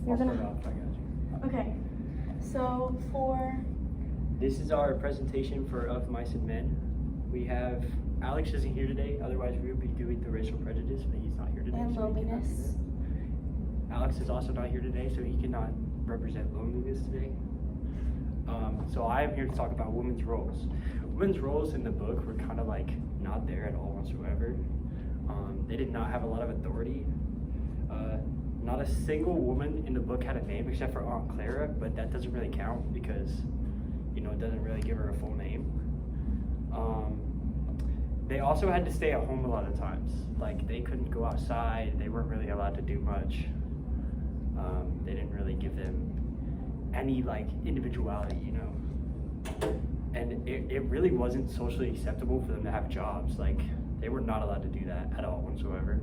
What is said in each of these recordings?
You're I'll gonna. start off, I got you. Okay. So for This is our presentation for Of Mice and Men. We have Alex isn't here today, otherwise we would be doing the racial prejudice, but he's not here today. and so he cannot do loneliness. that. Alex is also not here today, so he cannot represent loneliness today. So I am here to talk about women's roles. Women's roles in the book were kind of like not there at all whatsoever. They did not have a lot of authority. Not a single woman in the book had a name except for Aunt Clara, but that doesn't really count because, you know, it doesn't really give her a full name. They also had to stay at home a lot of times. Like, they couldn't go outside, they weren't really allowed to do much. They didn't really give them any, like, individuality, you know? And it really wasn't socially acceptable for them to have jobs. Like, they were not allowed to do that at all whatsoever.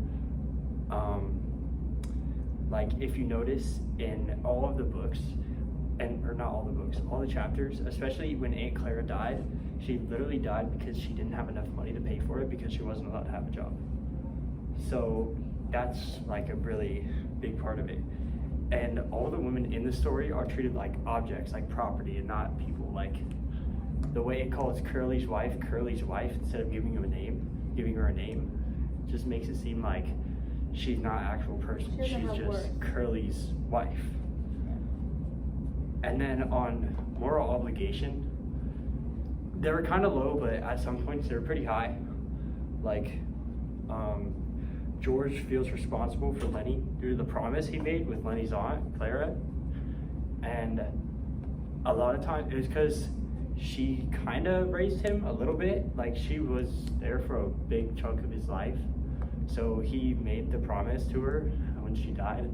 Like, if you notice in all of the books, or not all the books, all the chapters, especially when Aunt Clara died, she literally died because she didn't have enough money to pay for it because she wasn't allowed to have a job. So that's like a really big part of it. And all the women in the story are treated like objects, like property, and not people. Like, the way it calls Curly's wife, instead of giving her a name, just makes it seem like she's not an actual person. She doesn't She's have just worth. Curly's wife. And then on moral obligation, they were kind of low, but at some points they were pretty high. Like, George feels responsible for Lenny due to the promise he made with Lenny's aunt, Clara. And a lot of times it was because she kind of raised him a little bit. Like, she was there for a big chunk of his life. So he made the promise to her when she died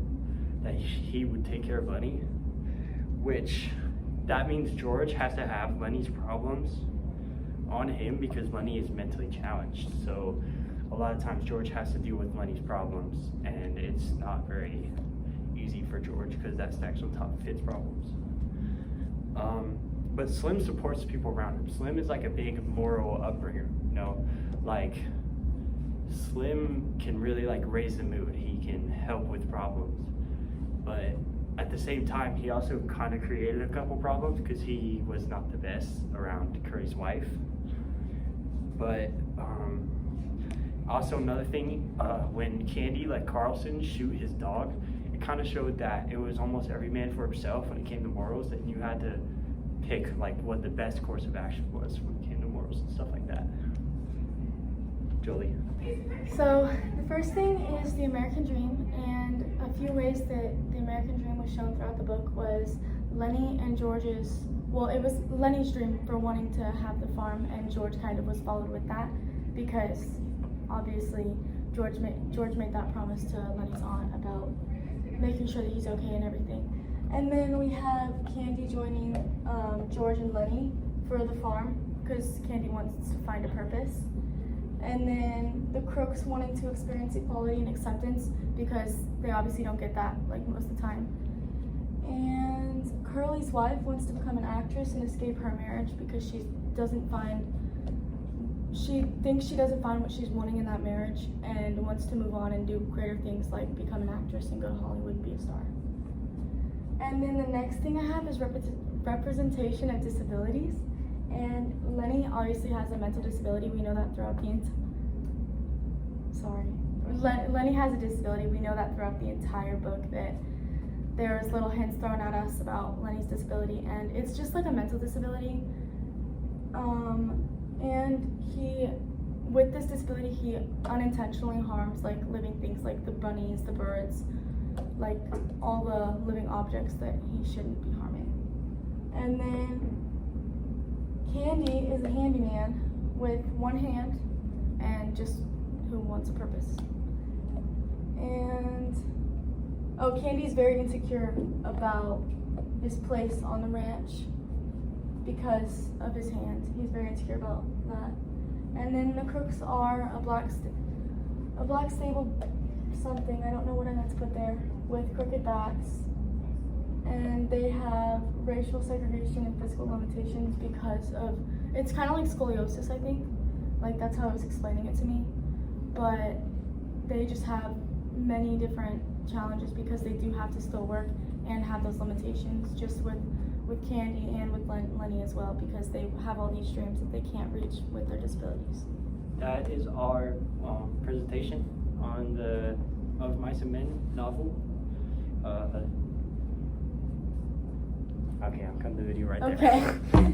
that he would take care of Lenny, which that means George has to have Lenny's problems on him because Lenny is mentally challenged. So a lot of times George has to deal with Lenny's problems, and it's not very easy for George because that stacks on top of his problems. But Slim supports the people around him. Slim is like a big moral upbringer, you know? Like, Slim can really like raise the mood. He can help with problems. But at the same time, he also kind of created a couple problems because he was not the best around Curry's wife. But also another thing, when Candy let Carlson shoot his dog, it kind of showed that it was almost every man for himself when it came to morals, that you had to pick like what the best course of action was when it came to morals and stuff like that. Jolie. So the first thing is the American dream, and a few ways that the American dream was shown throughout the book was Lenny and George's, well, it was Lenny's dream for wanting to have the farm, and George kind of was followed with that because obviously George made that promise to Lenny's aunt about making sure that he's okay and everything. And then we have Candy joining George and Lenny for the farm because Candy wants to find a purpose. And then the Crooks wanting to experience equality and acceptance because they obviously don't get that like most of the time. And Curly's wife wants to become an actress and escape her marriage because she thinks she doesn't find what she's wanting in that marriage and wants to move on and do greater things like become an actress and go to Hollywood and be a star. And then the next thing I have is representation of disabilities. And Lenny obviously has a mental disability. We know that throughout the Lenny has a disability. We know that throughout the entire book that there's little hints thrown at us about Lenny's disability, and it's just like a mental disability. And with this disability, he unintentionally harms like living things like the bunnies, the birds, like all the living objects that he shouldn't be harming. And then Candy is a handyman with one hand and just who wants a purpose. And Candy's very insecure about his place on the ranch because of his hand. He's very insecure about that. And then the Crooks are a black stable something, I don't know what I meant to put there, with crooked backs. And they have racial segregation and physical limitations because of, it's kind of like scoliosis, I think. Like, that's how I was explaining it to me. But they just have many different challenges because they do have to still work and have those limitations, just with Candy and with Lenny as well, because they have all these dreams that they can't reach with their disabilities. That is our presentation on the Of Mice and Men novel. Okay, I'm cutting the video right there. Okay.